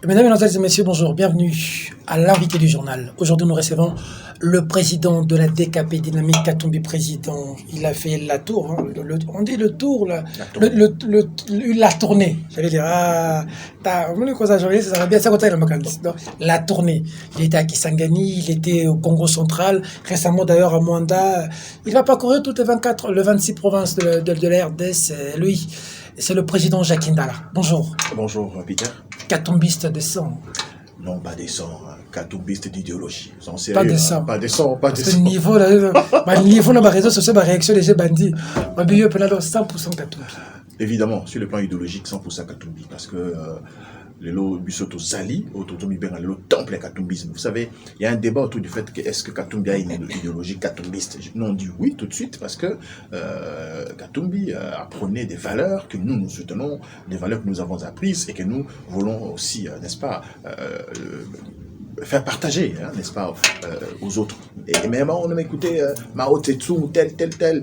Mesdames, Mesdemoiselles et Messieurs, bonjour, bienvenue à l'invité du journal. Aujourd'hui, nous recevons le président de la DKP Dynamique, Katumbi président. Il a fait la tour, hein, on dit le tour, la tournée. J'allais dire, la tournée. Il était à Kisangani, il était au Congo central, récemment d'ailleurs à Mwanda. Il va parcourir toutes les 26 provinces de la RDC, lui. C'est le président Jacques Ndala. Bonjour. Bonjour, Peter. Katumbiste de sang. Non, pas des sangs, Katumbiste d'idéologie. Pas de sang. Pas de sang, pas de Ce sang. niveau là, le niveau dans ma réseau social, ma réaction des jeux bandits. Ma bio peut là 100% Katumbi. Évidemment, sur le plan idéologique, 100% Katumbi. Parce que le lot Bissoto Zali, autour le lot temple Katumbisme. Vous savez, il y a un débat autour du fait que est-ce que Katumbi a une idéologie katumbiste. Nous, on dit oui tout de suite parce que Katumbi apprenait des valeurs que nous soutenons, des valeurs que nous avons apprises et que nous voulons aussi, n'est-ce pas, faire partager, hein, n'est-ce pas, aux autres. Et même on m'a écouté Mao Tse-tung, tel.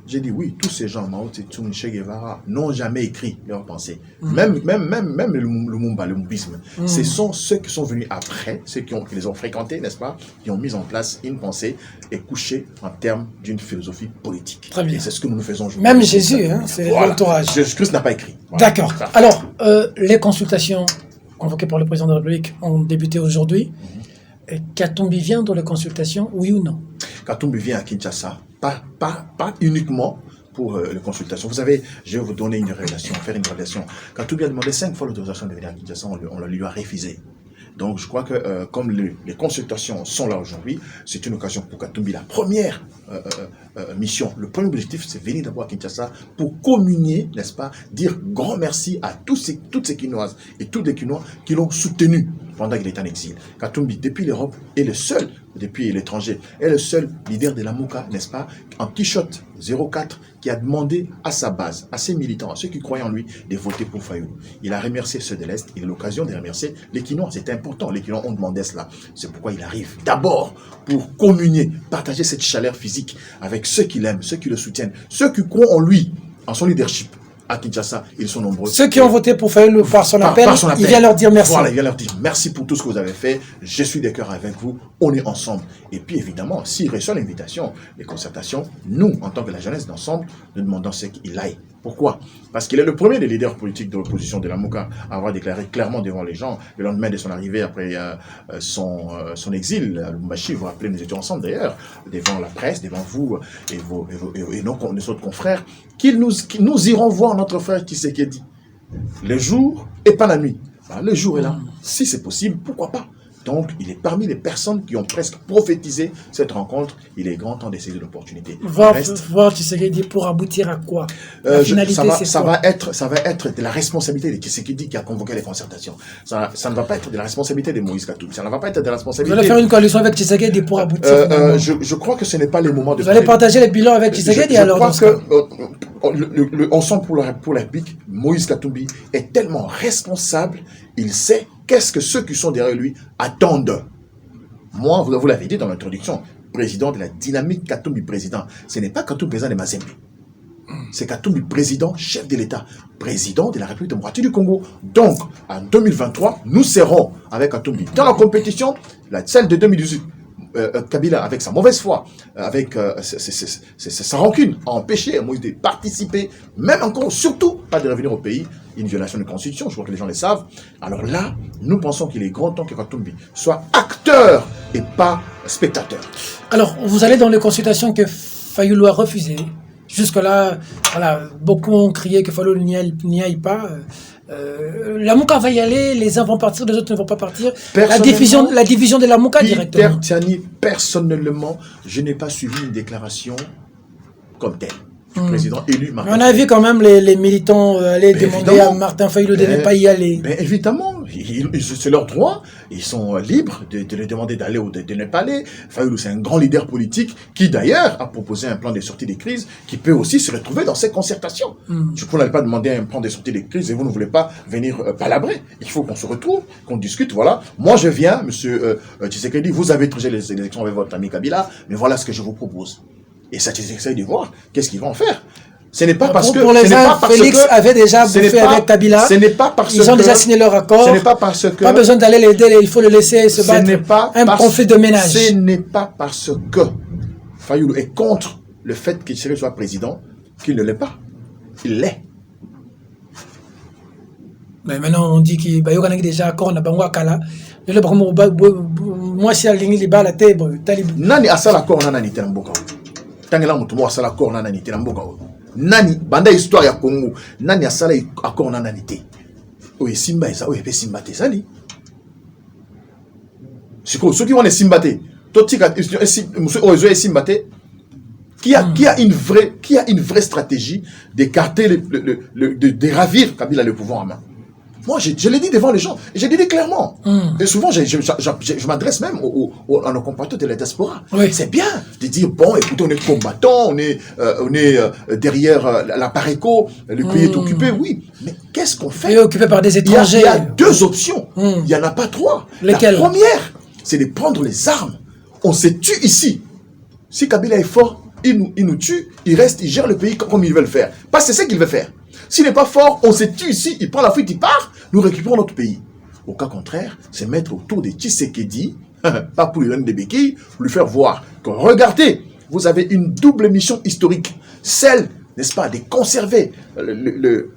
J'ai dit oui, tous ces gens, Mao Tse-tung, Che Guevara, n'ont jamais écrit leurs pensées. Même le Lumumba, le Mumbisme. Ce sont ceux qui sont venus après, ceux qui les ont fréquentés, n'est-ce pas, qui ont mis en place une pensée et couché en termes d'une philosophie politique. Très bien. Et c'est ce que nous faisons aujourd'hui. Même Jésus, hein, c'est l'entourage. Jésus-Christ n'a pas écrit. Voilà. D'accord. Alors, les consultations convoquées par le président de la République ont débuté aujourd'hui. Katumbi vient dans les consultations, oui ou non? Katumbi vient à Kinshasa, pas uniquement pour les consultations. Vous savez, je vais vous donner une révélation, faire une révélation. Katumbi a demandé 5 fois l'autorisation de venir à Kinshasa, on lui a refusé. Donc je crois que comme les consultations sont là aujourd'hui, c'est une occasion pour Katumbi. La première mission, le premier objectif, c'est venir d'abord à Kinshasa pour communier, n'est-ce pas, dire grand merci à toutes ces Quinoises et tous les Quinois qui l'ont soutenu pendant qu'il est en exil. Katumbi, depuis l'Europe, est le seul, depuis l'étranger, est le seul leader de la Mouka, n'est-ce pas, en Quichotte 04, qui a demandé à sa base, à ses militants, à ceux qui croyaient en lui, de voter pour Fayoulou. Il a remercié ceux de l'Est, il a l'occasion de remercier les Quinois. C'était important, les Quinois ont demandé cela. C'est pourquoi il arrive d'abord pour communier, partager cette chaleur physique avec ceux qui l'aiment, ceux qui le soutiennent, ceux qui croient en lui, en son leadership. À Kinshasa, ils sont nombreux. Ceux qui ont voté pour Fayoulou par son appel, il vient leur dire merci. Voilà, il vient leur dire merci pour tout ce que vous avez fait. Je suis de cœur avec vous. On est ensemble. Et puis évidemment, s'il reçoit l'invitation, les concertations, nous, en tant que la jeunesse d'ensemble, nous demandons ce qu'il aille. Pourquoi? Parce qu'il est le premier des leaders politiques de l'opposition de la Mouka à avoir déclaré clairement devant les gens, le lendemain de son arrivée après son exil à Lubumbashi. Vous vous rappelez, nous étions ensemble d'ailleurs, devant la presse, devant vous et nos autres confrères, nous irons voir notre frère Tshisekedi le jour et pas la nuit. Ben, le jour est là. Si c'est possible, pourquoi pas? Donc, il est parmi les personnes qui ont presque prophétisé cette rencontre. Il est grand temps d'essayer l'opportunité. Voir Tshisekedi pour aboutir à quoi? La finalité, ça va être de la responsabilité de Tshisekedi qui a convoqué les concertations. Ça ne va pas être de la responsabilité de Moïse Katumbi. Ça ne va pas être de la responsabilité... Vous allez faire une coalition avec Tshisekedi pour aboutir je crois que ce n'est pas le moment de... Vous allez partager les bilans avec Tshisekedi alors? Je crois que ensemble pour la République, Moïse Katumbi est tellement responsable, il sait qu'est-ce que ceux qui sont derrière lui attendent. Moi, vous l'avez dit dans l'introduction, président de la dynamique Katumbi président. Ce n'est pas Katumbi président de Mazembe. C'est Katumbi président, chef de l'État, président de la République démocratique du Congo. Donc, en 2023, nous serons avec Katumbi dans la compétition, celle de 2018. Kabila, avec sa mauvaise foi, avec sa rancune, a empêché Moïse de participer, même encore, surtout, pas de revenir au pays, une violation de la Constitution, je crois que les gens le savent. Alors là, nous pensons qu'il est grand temps que Katumbi soit acteur et pas spectateur. Alors, vous allez dans les consultations que Fayoulou a refusées. Jusque-là, voilà, beaucoup ont crié que Fayoulou n'y aille pas. La Mouka va y aller, les uns vont partir, les autres ne vont pas partir. La division de la Mouka directement. Peter Tiani, personnellement, je n'ai pas suivi une déclaration comme telle. Président élu Martin. On a vu quand même les militants aller demander à Martin Fayoulou de ne pas y aller. Mais évidemment, c'est leur droit. Ils sont libres de leur demander d'aller ou de ne pas aller. Fayoulou, c'est un grand leader politique qui d'ailleurs a proposé un plan de sortie des crises qui peut aussi se retrouver dans ces concertations. Du coup, on n'allait pas demander un plan de sortie des crises et vous ne voulez pas venir palabrer. Il faut qu'on se retrouve, qu'on discute. Voilà. Moi, je viens, monsieur Tshisekedi, vous avez triché les élections avec votre ami Kabila, mais voilà ce que je vous propose. Et ça, j'essaie de voir qu'est-ce qu'ils vont faire. Ce n'est pas parce que... Pour les uns, Félix avait déjà bouffé avec Kabila. Ce n'est pas parce que... Ils ont déjà signé leur accord. Ce n'est pas parce que... Pas besoin d'aller l'aider, il faut le laisser se battre. Un conflit de ménage. Ce n'est pas parce que Fayoulou est contre le fait qu'il soit président qu'il ne l'est pas. Il l'est. Mais maintenant, on dit qu'il y a déjà accord, on a besoin moi, si elle est là, Nani asala accord nana ni teramboka. Tangela mutu mo asala accord nana ni teramboka. Nani banda histoire ya Congo. Nani asala accord nana ni te. Oye simba eza oye pe simba te sali. Siko ceux qui vont les simba te. Totika monsieur oye simba te. Qui a une vraie stratégie d'écarter de ravir Kabila le pouvoir en main. Moi, je l'ai dit devant les gens, et je l'ai dit clairement. Et souvent, je m'adresse même à nos compatriotes de la diaspora. Oui. C'est bien de dire, bon, écoutez, on est combattants, on est derrière la Pareco, le pays est occupé, oui. Mais qu'est-ce qu'on fait? Il est occupé par des étrangers. Il y a deux options, il n'y en a pas trois. Lesquelles? La première, c'est de prendre les armes. On se tue ici. Si Kabila est fort, il nous tue, il reste, il gère le pays comme il veut le faire. Parce que c'est ce qu'il veut faire. S'il n'est pas fort, on se tue ici, il prend la fuite, il part, nous récupérons notre pays. Au cas contraire, c'est mettre autour de Tshisekedi, pas pour lui donner des béquilles, pour lui faire voir que regardez, vous avez une double mission historique, celle, n'est-ce pas, de conserver, de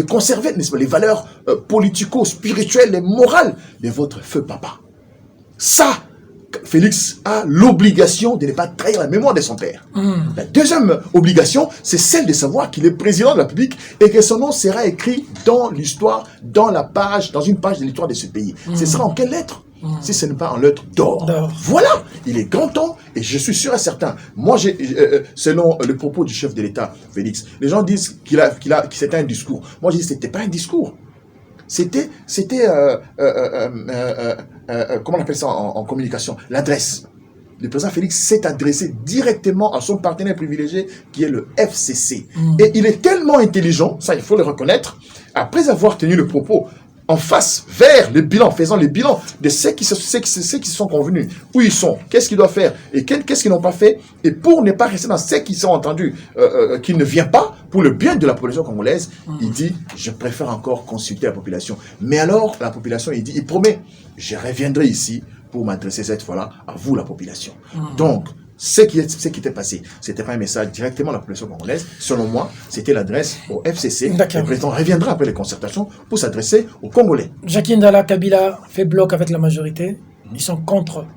conserver, n'est-ce pas, les valeurs politico-spirituelles et morales de votre feu papa. Ça, Félix a l'obligation de ne pas trahir la mémoire de son père. La deuxième obligation, c'est celle de savoir qu'il est président de la République et que son nom sera écrit dans l'histoire, dans une page de l'histoire de ce pays. Ce sera en quelle lettre? Si ce n'est pas en lettre d'or. Voilà, il est grand temps et je suis sûr et certain. Moi, selon le propos du chef de l'État, Félix, les gens disent que c'était un discours. Moi, je dis que ce n'était pas un discours. C'était comment on appelle ça en communication? L'adresse. Le président Félix s'est adressé directement à son partenaire privilégié qui est le FCC. Et il est tellement intelligent, ça il faut le reconnaître, après avoir tenu le propos en face, vers le bilan, faisant le bilan de ceux qui se sont convenus, où ils sont, qu'est-ce qu'ils doivent faire et qu'est-ce qu'ils n'ont pas fait, et pour ne pas rester dans ceux qui sont entendus, qui ne viennent pas, pour le bien de la population congolaise, il dit, je préfère encore consulter la population. Mais alors, la population, il promet, je reviendrai ici pour m'adresser cette fois-là à vous, la population. Donc, ce qui était passé, ce n'était pas un message directement à la population congolaise. Selon moi, c'était l'adresse au FCC. Le président reviendra après les concertations pour s'adresser aux Congolais. Jacques Ndala, Kabila fait bloc avec la majorité. Ils sont contre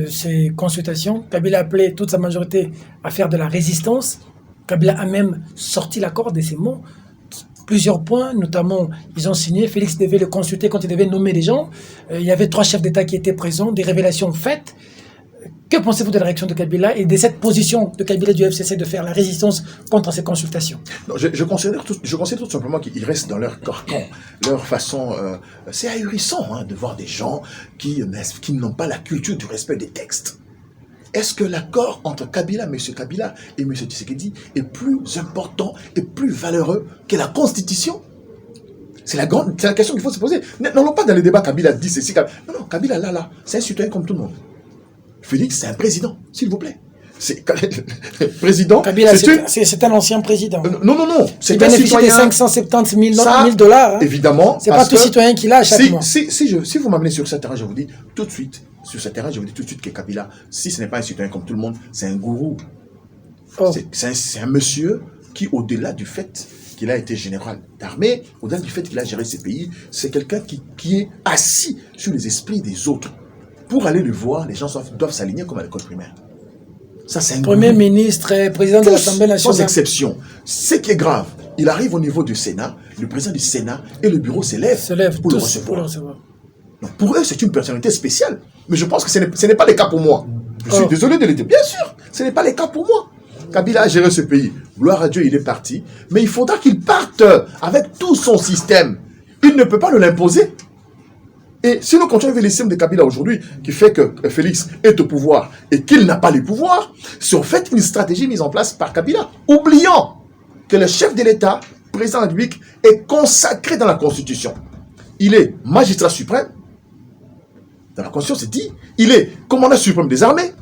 ces consultations. Kabila a appelé toute sa majorité à faire de la résistance. Kabila a même sorti l'accord de ces mots. Plusieurs points, notamment, ils ont signé. Félix devait le consulter quand il devait nommer des gens. Il y avait 3 chefs d'État qui étaient présents, des révélations faites. Que pensez-vous de la réaction de Kabila et de cette position de Kabila du FCC de faire la résistance contre ces consultations? Non, je considère tout simplement qu'ils restent dans leur carcan, leur façon... c'est ahurissant de voir des gens qui n'ont pas la culture du respect des textes. Est-ce que l'accord entre Kabila, M. Kabila et M. Tshisekedi est plus important et plus valeureux que la Constitution? C'est la question qu'il faut se poser. Non, pas dans les débats Kabila dit ceci. Non, Kabila là, c'est un citoyen comme tout le monde. Félix, c'est un président, s'il vous plaît. Président. Kabila, c'est un ancien président. Non. C'est un citoyen. 570 000 $. Évidemment. C'est pas tout citoyen qui l'a à chaque mois. Si vous m'amenez sur ce terrain, je vous dis tout de suite, que Kabila, si ce n'est pas un citoyen comme tout le monde, c'est un gourou. C'est un monsieur qui, au-delà du fait qu'il a été général d'armée, au-delà du fait qu'il a géré ses pays, c'est quelqu'un qui est assis sur les esprits des autres. Pour aller le voir, les gens doivent s'aligner comme à l'école primaire. Ça, c'est un Premier ministre, président de l'Assemblée nationale. Sans exception. Ce qui est grave, il arrive au niveau du Sénat, le président du Sénat et le bureau s'élèvent pour le recevoir. Donc, pour eux, c'est une personnalité spéciale. Mais je pense que ce n'est pas le cas pour moi. Je suis désolé de le dire. Bien sûr, ce n'est pas le cas pour moi. Kabila a géré ce pays. Gloire à Dieu, il est parti. Mais il faudra qu'il parte avec tout son système. Il ne peut pas l'imposer. Et si nous continuons avec le système de Kabila aujourd'hui, qui fait que Félix est au pouvoir et qu'il n'a pas le pouvoir, c'est en fait une stratégie mise en place par Kabila, oubliant que le chef de l'État, président de la République, est consacré dans la Constitution. Il est magistrat suprême. Dans la Constitution, c'est dit. Il est commandant suprême des armées.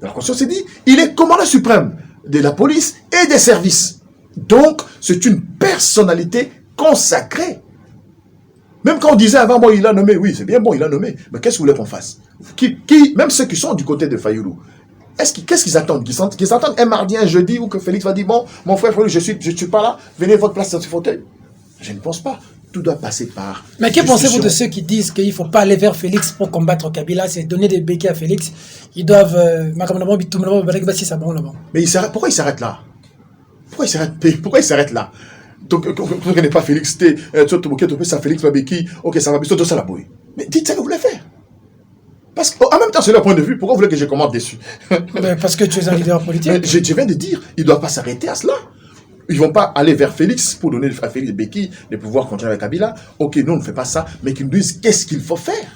Dans la Constitution, c'est dit. Il est commandant suprême de la police et des services. Donc, c'est une personnalité consacrée. Même quand on disait avant, bon, il a nommé, oui, c'est bien bon, il a nommé. Mais qu'est-ce que vous voulez qu'on fasse? Même ceux qui sont du côté de Fayoulou, qu'est-ce qu'ils attendent? Qu'ils attendent un mardi, un jeudi, où que Félix va dire, bon, mon frère Fayoulou, je suis pas là, venez votre place dans ce fauteuil. Je ne pense pas. Tout doit passer par... Mais que pensez-vous de ceux qui disent qu'il ne faut pas aller vers Félix pour combattre Kabila, c'est donner des béquilles à Félix? Ils doivent... Mais pourquoi il s'arrête là? Pourquoi il s'arrête là? Donc, quand il n'est pas Félix, ça Félix va béquille, ok, ça va bien, ça la bouille. Mais dites ça que vous voulez faire. Parce qu'en même temps, c'est leur point de vue. Pourquoi vous voulez que je commente dessus? Parce que tu es un leader politique. Je viens de dire, il ne doit pas s'arrêter à cela. Ils ne vont pas aller vers Félix pour donner à Félix béquille de pouvoir continuer avec Kabila. Ok, nous, on ne fait pas ça, mais qu'ils nous disent qu'est-ce qu'il faut faire.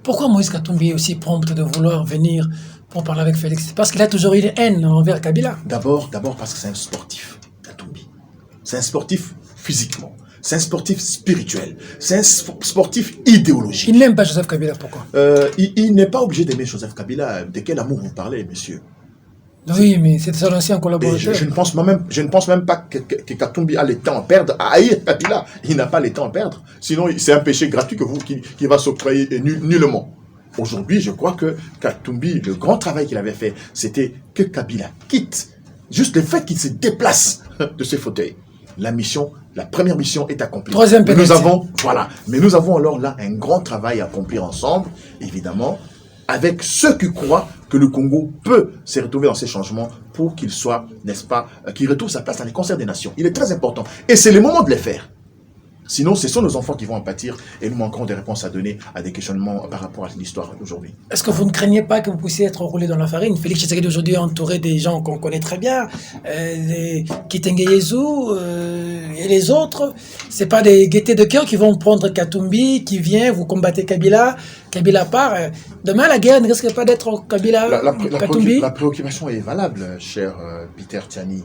Pourquoi Moïse Katumbi est aussi prompt de vouloir venir pour parler avec Félix? Parce qu'il a toujours eu une haine envers Kabila. D'abord parce que c'est un sportif, Katumbi. C'est un sportif physiquement. C'est un sportif spirituel. C'est un sportif idéologique. Il n'aime pas Joseph Kabila, pourquoi? Il n'est pas obligé d'aimer Joseph Kabila. De quel amour vous parlez, monsieur? Oui, mais c'est son ancien collaborateur. Je ne pense même pas que Katumbi a le temps à perdre à haïr Kabila. Il n'a pas le temps à perdre. Sinon, c'est un péché gratuit qui va s'octroyer nullement. Aujourd'hui, je crois que Katumbi, le grand travail qu'il avait fait, c'était que Kabila quitte. Juste le fait qu'il se déplace de ce fauteuil. La première mission est accomplie. Troisième pénalité. Mais nous avons alors là un grand travail à accomplir ensemble, évidemment, avec ceux qui croient que le Congo peut se retrouver dans ces changements pour qu'il soit, n'est-ce pas, qu'il retrouve sa place dans les concerts des nations. Il est très important. Et c'est le moment de les faire. Sinon, ce sont nos enfants qui vont en pâtir et nous manquerons des réponses à donner à des questionnements par rapport à l'histoire d'aujourd'hui. Est-ce que vous ne craignez pas que vous puissiez être roulé dans la farine? Félix Tshisekedi aujourd'hui est entouré des gens qu'on connaît très bien, Kitenge Yezu et les autres. C'est pas des gaietés de cœur qui vont prendre Katumbi, qui vient, vous combattez Kabila, Kabila part. Demain, la guerre ne risque pas d'être Kabila, Katumbi. La préoccupation est valable, cher Peter Tiani.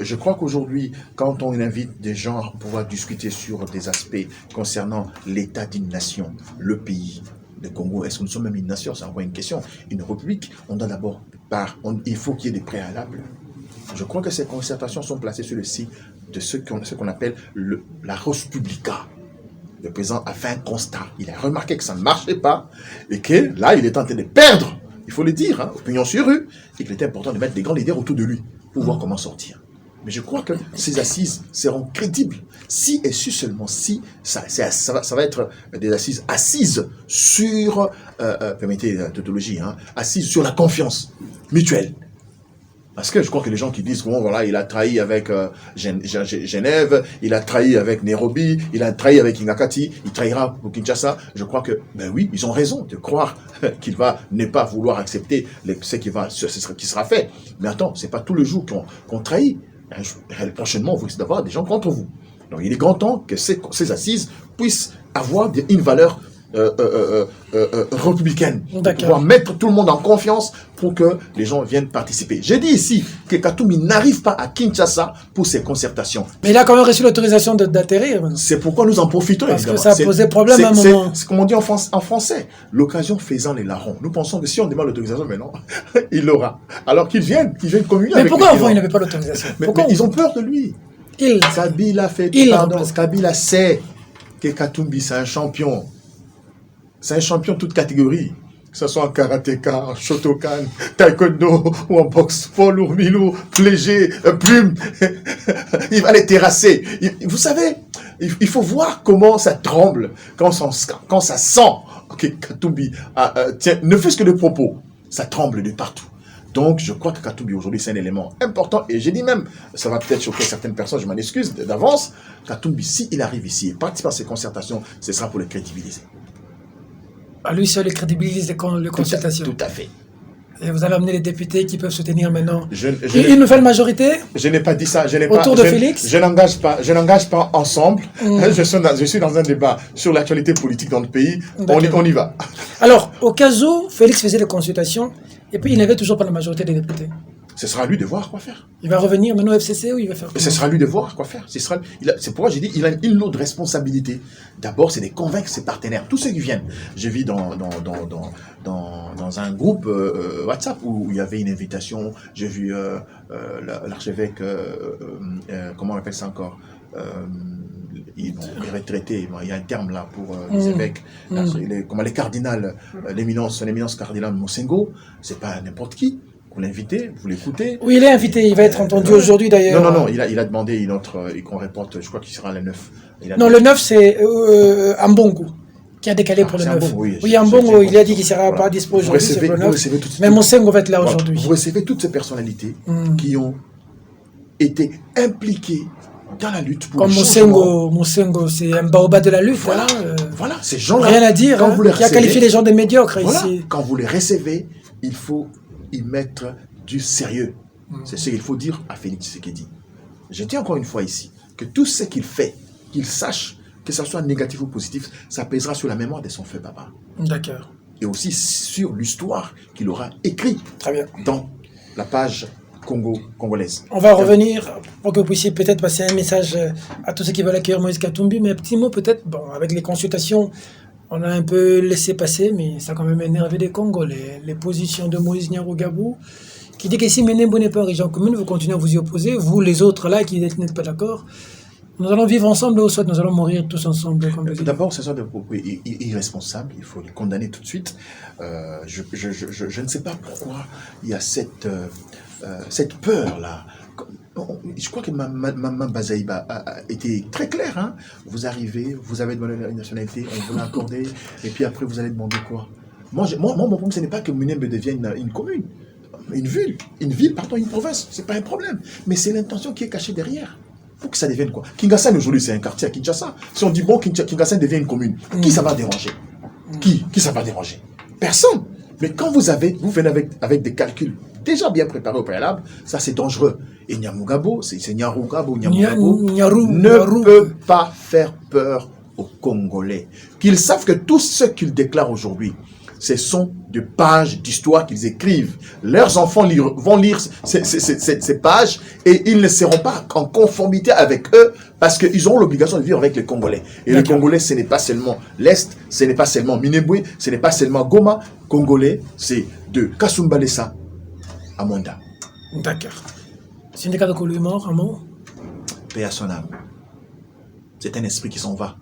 Je crois qu'aujourd'hui, quand on invite des gens à pouvoir discuter sur des aspects concernant l'état d'une nation, le pays, le Congo, est-ce que nous sommes même une nation? C'est encore une question. Une république, on doit d'abord, il faut qu'il y ait des préalables. Je crois que ces concertations sont placées sur le site de ce qu'on appelle la Res Publica. Le président a fait un constat. Il a remarqué que ça ne marchait pas et que là, il est en train de perdre, il faut le dire, opinion sur rue, et qu'il était important de mettre des grands leaders autour de lui pour voir comment sortir. Mais je crois que ces assises seront crédibles si et si seulement si ça va être des assises sur, permettez la tautologie, assises sur la confiance mutuelle. Parce que je crois que les gens qui disent, bon voilà, il a trahi avec Genève, il a trahi avec Nairobi, il a trahi avec Ingakati, il trahira pour Kinshasa, je crois que, ben oui, ils ont raison de croire qu'il va ne pas vouloir accepter ce qui sera fait. Mais attends, c'est pas tout le jour qu'on trahit. Prochainement, vous risquez d'avoir des gens contre vous. Donc il est grand temps que ces assises puissent avoir une valeur républicaine, pour pouvoir mettre tout le monde en confiance pour que les gens viennent participer. J'ai dit ici que Katumbi n'arrive pas à Kinshasa pour ces concertations. Mais il a quand même reçu l'autorisation d'atterrir. C'est pourquoi nous en profitons. Parce évidemment. Que ça a posé problème à un moment. C'est comme on dit en français, l'occasion faisant les larrons. Nous pensons que si on demande l'autorisation maintenant, il l'aura. Alors qu'ils viennent communier avec pourquoi avant il n'avait pas l'autorisation? Mais ils ont peur de lui. Kabila Kabila sait que Katumbi c'est un champion. C'est un champion de toute catégorie. Que ce soit en karatéka, en shotokan, taekwondo, ou en boxe, Paul Ourmilou, léger, plume. Il va les terrasser. Vous savez, il faut voir comment ça tremble quand ça sent que Katumbi tient, ne fût-ce que de propos, ça tremble de partout. Donc, je crois que Katumbi aujourd'hui, c'est un élément important. Et j'ai dit même, ça va peut-être choquer certaines personnes, je m'en excuse d'avance. Katumbi, s'il arrive ici et participe à ces concertations, ce sera pour le crédibiliser. À lui seul, il crédibilise les consultations. Tout à fait. Et vous allez amener les députés qui peuvent soutenir maintenant une nouvelle majorité. Je n'ai pas dit ça. Autour de Félix. Je n'engage pas ensemble. Je suis dans un débat sur l'actualité politique dans le pays. On y va. Alors, au cas où Félix faisait les consultations, et puis il n'avait toujours pas la majorité des députés. ce sera à lui de voir quoi faire. Il va revenir maintenant au FCC ou il va faire Et ce sera à lui de voir quoi faire. C'est pourquoi j'ai dit il a une lourde responsabilité. D'abord, c'est de convaincre ses partenaires, tous ceux qui viennent. J'ai vu dans un groupe WhatsApp où il y avait une invitation. J'ai vu l'archevêque, comment on appelle ça encore, les retraités, il y a un terme là pour les évêques, les cardinals, son éminence cardinal Monsengo, c'est pas n'importe qui. Vous l'invitez, vous l'écoutez. Oui, il est invité, il va être entendu aujourd'hui d'ailleurs. Non, il a demandé une autre, qu'on reporte, je crois qu'il sera le 9. Non, le 9 c'est Ambongo qui a décalé pour le 9. Oui, Ambongo, il a dit qu'il ne sera pas dispo aujourd'hui, c'est le 9. Mais Monsengo va être là aujourd'hui. Vous recevez toutes ces personnalités qui ont été impliquées dans la lutte pour comme Monsengo, c'est un baobab de la lutte. Voilà, ces gens-là. Rien à dire, qui a qualifié les gens de médiocres ici. Quand vous les recevez, il faut y mettre du sérieux. C'est ce qu'il faut dire à Félix Tshisekedi. Je dis encore une fois ici, que tout ce qu'il fait, qu'il sache, que ce soit négatif ou positif, ça pèsera sur la mémoire de son feu papa. D'accord. Et aussi sur l'histoire qu'il aura écrite dans la page congolaise. On va revenir pour que vous puissiez peut-être passer un message à tous ceux qui veulent accueillir Moïse Katumbi, mais un petit mot peut-être, bon, avec les consultations, on a un peu laissé passer, mais ça a quand même énervé les Congolais. Les positions de Moïse Nyarugabo, qui dit que si Menembo n'est pas région commune, vous continuez à vous y opposer, vous les autres là qui n'êtes pas d'accord, nous allons vivre ensemble ou soit nous allons mourir tous ensemble. D'abord, ce sont des propos irresponsables, il faut les condamner tout de suite. Je ne sais pas pourquoi il y a cette peur-là. Je crois que Maman Bazaïba a été très clair. Hein? Vous arrivez, vous avez demandé la nationalité, on vous l'a accordé, et puis après vous allez demander quoi? Moi, mon problème, ce n'est pas que Munembe devienne une commune, une ville, une province, c'est pas un problème. Mais c'est l'intention qui est cachée derrière. Pour que ça devienne quoi? Kinshasa aujourd'hui c'est un quartier à Kinshasa. Si on dit bon, Kinshasa devient une commune, qui ça va déranger? Qui ça va déranger? Personne. Mais quand vous venez avec des calculs déjà bien préparés au préalable, ça c'est dangereux. Et Nyamugabo, c'est Nyarugabo, ne peut pas faire peur aux Congolais. Qu'ils savent que tout ce qu'ils déclarent aujourd'hui, ce sont des pages d'histoire qu'ils écrivent. Leurs enfants vont lire ces pages et ils ne seront pas en conformité avec eux parce qu'ils auront l'obligation de vivre avec les Congolais. Et les Congolais, ce n'est pas seulement l'Est, ce n'est pas seulement Minembwe, ce n'est pas seulement Goma. Congolais, c'est de Kasumbalesa à Monda. D'accord. Syndicat de Kolo est mort, un mot? Paix à son âme. C'est un esprit qui s'en va,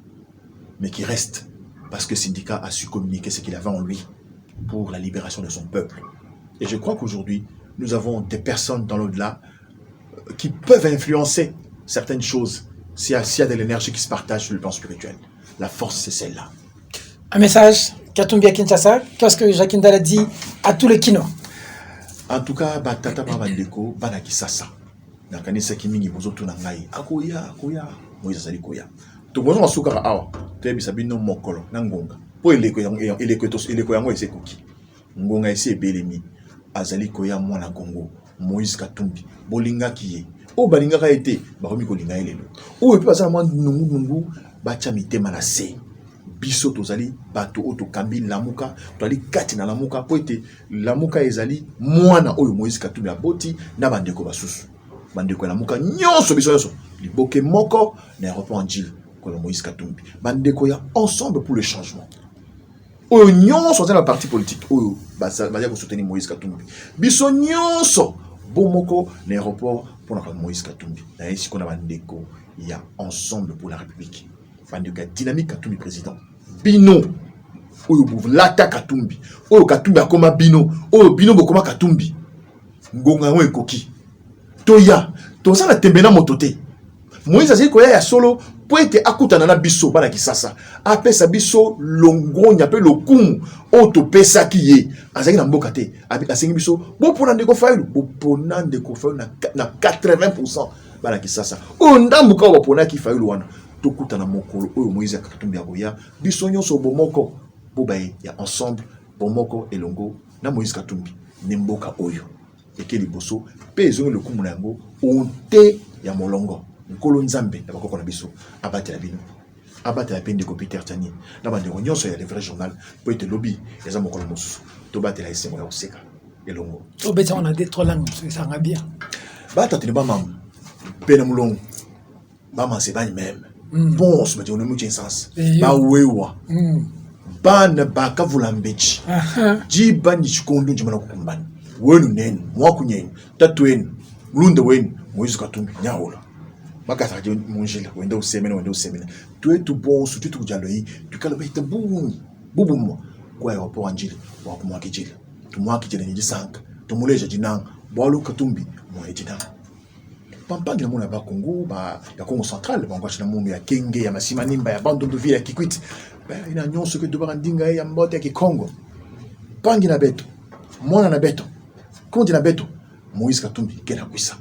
mais qui reste. Parce que Syndicat a su communiquer ce qu'il avait en lui pour la libération de son peuple. Et je crois qu'aujourd'hui, nous avons des personnes dans l'au-delà qui peuvent influencer certaines choses s'il y a de l'énergie qui se partage sur le plan spirituel. La force, c'est celle-là. Un message, Katumbi à Kinshasa, qu'est-ce que Jacques Ndala dit à tous les Kino? En tout cas, Tata Babandeko, Banakisasa. Nakanisa Kimingi, Bozoto Nangai, Akoya, Moïse Azali Koya. To bozo masukara awa tebi sabino mokolo na ngonga po eleko yango ese koki ngonga ese ebelemi azali koya mwana Congo Moïse Katumbi bolinga kiye o balinga ka ete bakomi kolinga elelo o epi bazala mwana nungu bacha mitema na se biso tozali bato oto kambi lamuka tozali kati na lamuka po ete lamuka ezali mwana oyo Moïse Katumbi aboti na bandeko basusu bandeko lamuka nyonso biso liboke moko na aéroport Njili Moïse Katumbi. Bandeko ya ensemble pour le changement. Oyo nyonso dans la partie politique. Oyo baza ko soutenir Moïse Katumbi. Biso nyonso bomoko l'aéroport pour Moïse Katumbi. Na ici qu'on a bandeko ya ensemble pour la République. Bandeko ya dynamique Katumbi président. Bino oyo buvlata Katumbi. Oyo Katumbi akoma bino. Oyo bino bokoma Katumbi. Ngonga ngo ekoki. Toya, toza na tembena motote. Moïse azali koya ya solo po ete akutana na biso bana Kisasa apesa biso longonya pe lokumu o to pesa ki ye azali na mboka te asengi biso bo pona ndeko fayulu bo pona ndeko fayulu na 80% bana Kisasa o ndambuka bo pona ki fayulu wana to kutana mokolo oyo Moïse Katumbi akoya biso nyonso bomoko bo baye ya ensemble bomoko elongo na Moïse Katumbi ne mboka oyo ekeli boso pe ezongi lokumu na yango onte ya molongo Nkolo Nzambe na bakoko na biso abatela bino abatela pende ko Peter Tani na bande nyonso ya le vrai journal po ete lobby eza mokolo mosusu to batela esengo ya oseka elongo. Oh, ben on a des trois langues, ça va bien. Bah, t'as tenu pas mam. Benamulong. Bah, man, c'est pas même. Bon, on se met, on a mucho sens. Bah, wewa. Bah, ne ba ka vulambechi. Ji ba ni chikondo jimana kukumbani. Wenu nenu, mwaku nyenyu, tatu wenu, mlunde wenu, Moïse Katumbi, nyaola. Makata je monjela, wenda usemena. Tu es tout bon, tu tout jaloi, tu kalabete boum, boum. Kwa aéroport anjili, wa kumwa kijila. Tumwa kijila ni jisanka, tumuleja jinang, bwalu Katumbi, mwa jinang. Pampangi na muna ba Congo, ba ya Congo central, ba ngwashi na mungu ya Kenge, ya Masimanimba, ya Bandundu ville ya Kikwit. Ba ina nyonso ke duba ndinga ya mbote ya Kikongo. Pangi na beto, mwana na beto. Kondi na beto, Moïse Katumbi kena kwisa.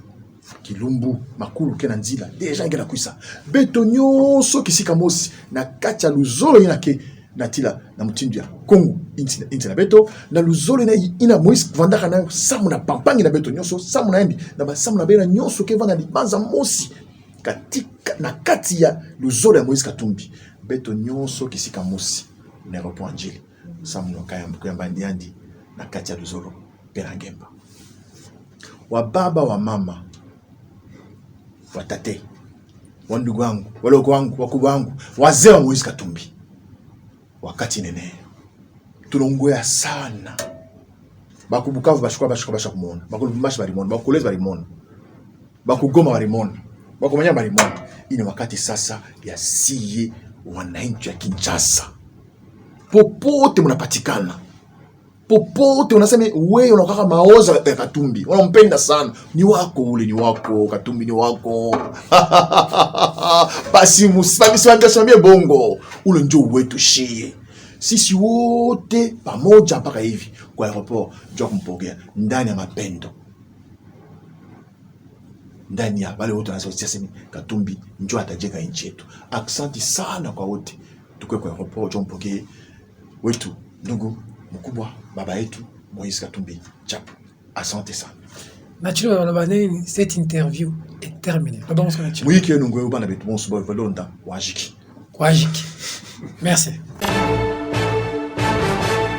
Kilumbu makulu kena nzila, deja kena kwisa. Beto nyonso kisika mosi na kacha luzolo ina ke natila na mutindu ya Kongo inti na beto na luzolo ina Moïse vandaka na samu na pampangi na beto nyonso samu na endi na ba samu na bena nyonso ke vanda libanza mosi katika na kati ya luzolo ya Moïse Katumbi. Beto nyonso kisika mosi na aéroport Anjili samu na kayamba ndiandi na kati ya luzolo pena ngemba. Wa baba wa mama wa tate wa ndugu wangu waloko wangu wakubwa wangu wazee wa Moïse Katumbi wakati nene tulongoya sana bakubukavu bashika kumona bakulubumbashi balimona bakulezi balimona bakugoma balimona bakumanya balimona. Ini wakati sasa ya siye wananchi ya Kinshasa popote mnapatikana, popote unasema wewe unakaka maoza ya Katumbi, unampenda sana, ni wako ule, ni wako Katumbi, ni wako. Basi msiambie bongo, ule ndio wetu shie. Sisi wote pamoja mpaka hivi kwa aeroport ndio kumpokea ndani ya mapendo. Ndani ya wale wote wanasema Katumbi ndio atajenga nchi yetu. Asante sana kwa wote. Tukue kwa aeroport ndio kumpokea wetu ndugu mkubwa baba yetu Moïse Katumbi Chapo. Asante sana. Naturellement, cette interview est terminée. Oui, que nous avons besoin de wajiki. Wajiki. Merci.